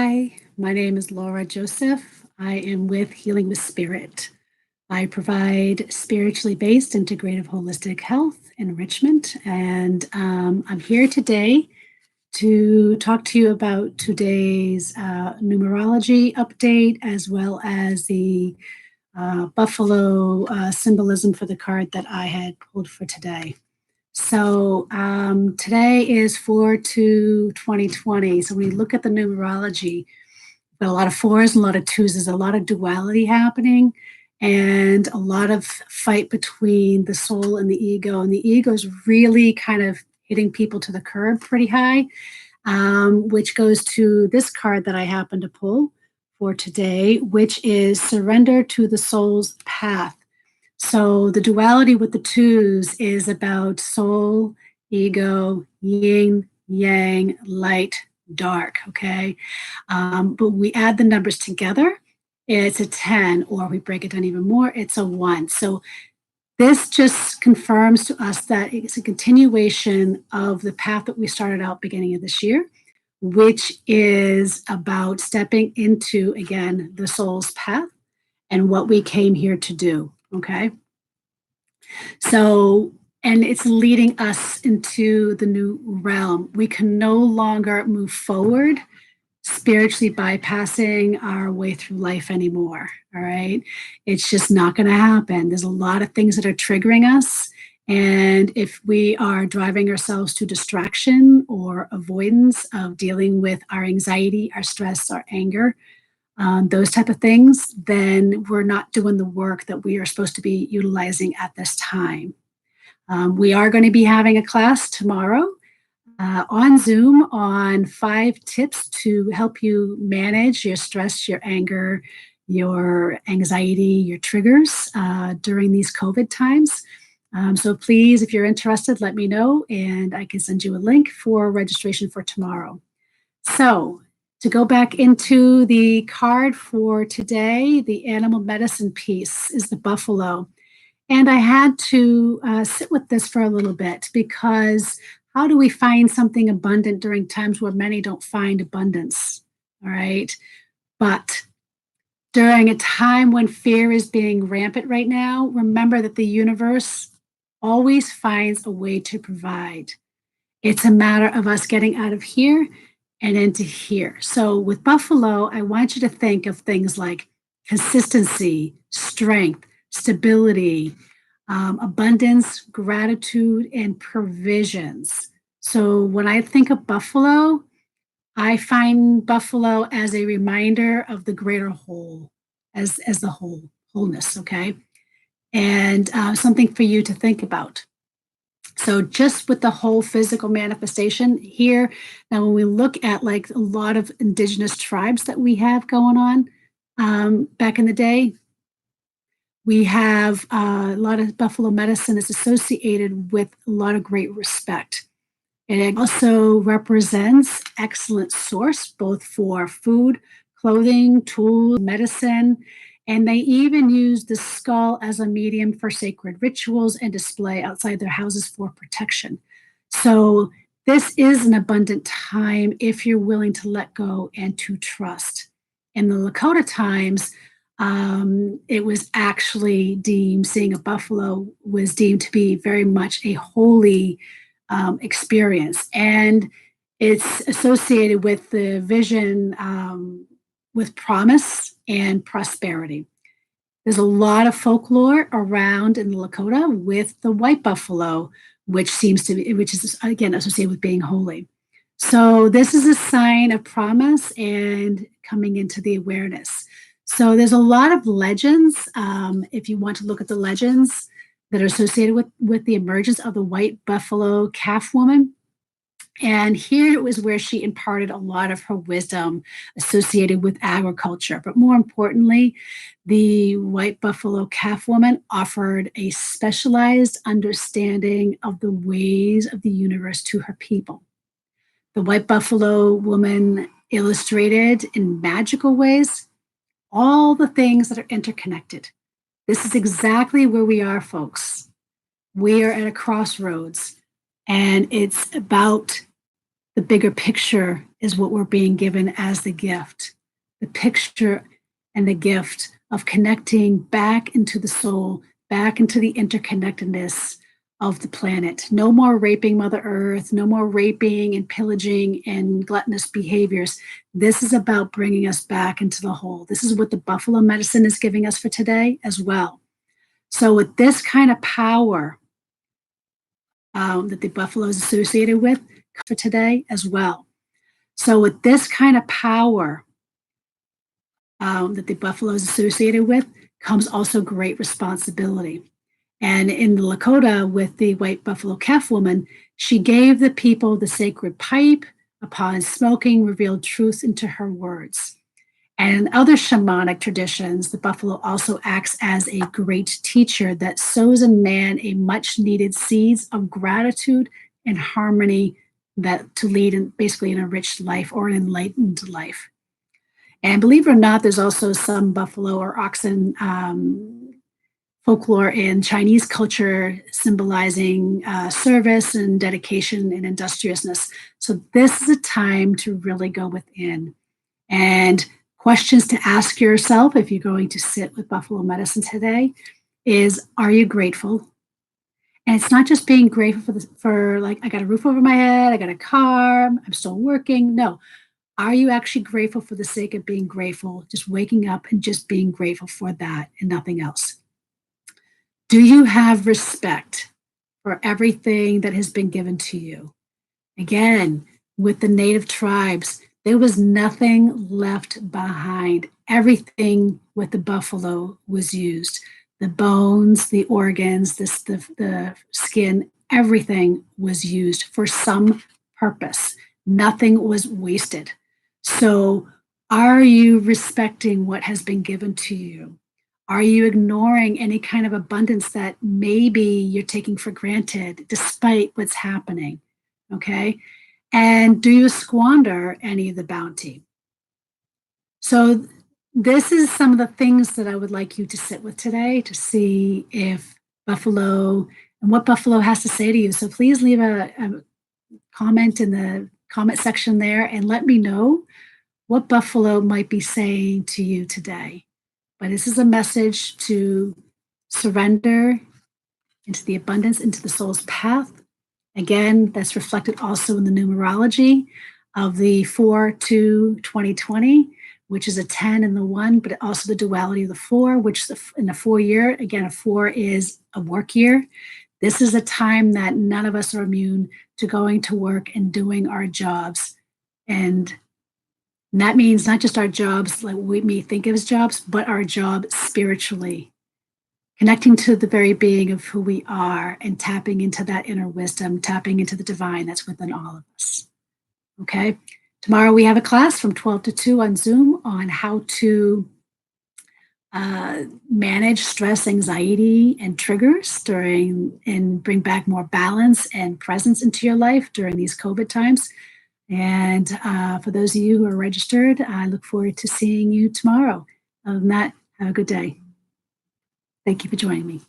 Hi, my name is Laura Joseph. I am with Healing with Spirit. I provide spiritually based integrative holistic health enrichment, and I'm here today to talk to you about today's numerology update as well as the buffalo symbolism for the card that I had pulled for today. So today is 4/2/2020. So when you look at the numerology, got a lot of fours and a lot of twos. There's a lot of duality happening and a lot of fight between the soul and the ego. And the ego is really kind of hitting people to the curb pretty high, which goes to this card that I happen to pull for today, which is surrender to the soul's path. So the duality with the twos is about soul, ego, yin, yang, light, dark, okay? But we add the numbers together, it's a 10, or we break it down even more, it's a 1. So this just confirms to us that it's a continuation of the path that we started out beginning of this year, which is about stepping into, again, the soul's path and what we came here to do. Okay. So, and it's leading us into the new realm. We can no longer move forward spiritually bypassing our way through life anymore. All right. It's just not going to happen. There's a lot of things that are triggering us. And if we are driving ourselves to distraction or avoidance of dealing with our anxiety, our stress, our anger, those type of things, then we're not doing the work that we are supposed to be utilizing at this time. We are going to be having a class tomorrow on Zoom on 5 tips to help you manage your stress, your anger, your anxiety, your triggers during these COVID times. So please, if you're interested, let me know and I can send you a link for registration for tomorrow. So to go back into the card for today, the animal medicine piece is the buffalo. And I had to sit with this for a little bit because how do we find something abundant during times where many don't find abundance? All right. But during a time when fear is being rampant right now, remember that the universe always finds a way to provide. It's a matter of us getting out of here and into here. So with buffalo, I want you to think of things like consistency, strength, stability, abundance, gratitude, and provisions. So when I think of buffalo, I find buffalo as a reminder of the greater whole, as the wholeness, okay? And something for you to think about. So just with the whole physical manifestation here, now when we look at like a lot of indigenous tribes that we have going on back in the day, we have a lot of buffalo medicine is associated with a lot of great respect. It also represents excellent source both for food, clothing, tools, medicine, and they even use the skull as a medium for sacred rituals and display outside their houses for protection. So this is an abundant time if you're willing to let go and to trust. In the Lakota times, it was actually deemed, seeing a buffalo was deemed to be very much a holy experience. And it's associated with the vision with promise and prosperity. There's a lot of folklore around in the Lakota with the white buffalo, which is again associated with being holy. So this is a sign of promise and coming into the awareness. So there's a lot of legends. If you want to look at the legends that are associated with the emergence of the white buffalo calf woman. And here was where she imparted a lot of her wisdom associated with agriculture. But more importantly, the white buffalo calf woman offered a specialized understanding of the ways of the universe to her people. The white buffalo woman illustrated in magical ways all the things that are interconnected. This is exactly where we are, folks. We are at a crossroads, and it's about the bigger picture is what we're being given as the gift, the picture and the gift of connecting back into the soul, back into the interconnectedness of the planet. No more raping Mother Earth, no more raping and pillaging and gluttonous behaviors. This is about bringing us back into the whole. This is what the buffalo medicine is giving us for today as well. So with this kind of power that the buffalo is associated with for today as well. So with this kind of power that the buffalo is associated with comes also great responsibility. And in the Lakota, with the white buffalo calf woman, she gave the people the sacred pipe. Upon smoking, revealed truth into her words. And in other shamanic traditions, the buffalo also acts as a great teacher that sows in man a much needed seeds of gratitude and harmony that to lead in basically an enriched life or an enlightened life. And believe it or not, there's also some buffalo or oxen folklore in Chinese culture symbolizing service and dedication and industriousness. So this is a time to really go within. And questions to ask yourself if you're going to sit with buffalo medicine today is, are you grateful? And it's not just being grateful for like, I got a roof over my head, I got a car, I'm still working. No. Are you actually grateful for the sake of being grateful, just waking up and just being grateful for that and nothing else? Do you have respect for everything that has been given to you? Again, with the native tribes, there was nothing left behind. Everything with the buffalo was used. The bones, the organs, the skin, everything was used for some purpose. Nothing was wasted. So, are you respecting what has been given to you? Are you ignoring any kind of abundance that maybe you're taking for granted despite what's happening? Okay. And do you squander any of the bounty? So, this is some of the things that I would like you to sit with today to see if Buffalo and what Buffalo has to say to you. So, please leave a comment in the comment section there and let me know what Buffalo might be saying to you today. But this is a message to surrender into the abundance, into the soul's path. Again, that's reflected also in the numerology of the 4-2-2020, which is a 10 and the 1, but also the duality of the 4, which in the 4 year, again, a 4 is a work year. This is a time that none of us are immune to going to work and doing our jobs. And that means not just our jobs like we may think of as jobs, but our job spiritually, connecting to the very being of who we are and tapping into that inner wisdom, tapping into the divine that's within all of us. Okay. Tomorrow we have a class from 12 to 2 on Zoom on how to manage stress, anxiety, and triggers and bring back more balance and presence into your life during these COVID times. And for those of you who are registered, I look forward to seeing you tomorrow. Other than that, have a good day. Thank you for joining me.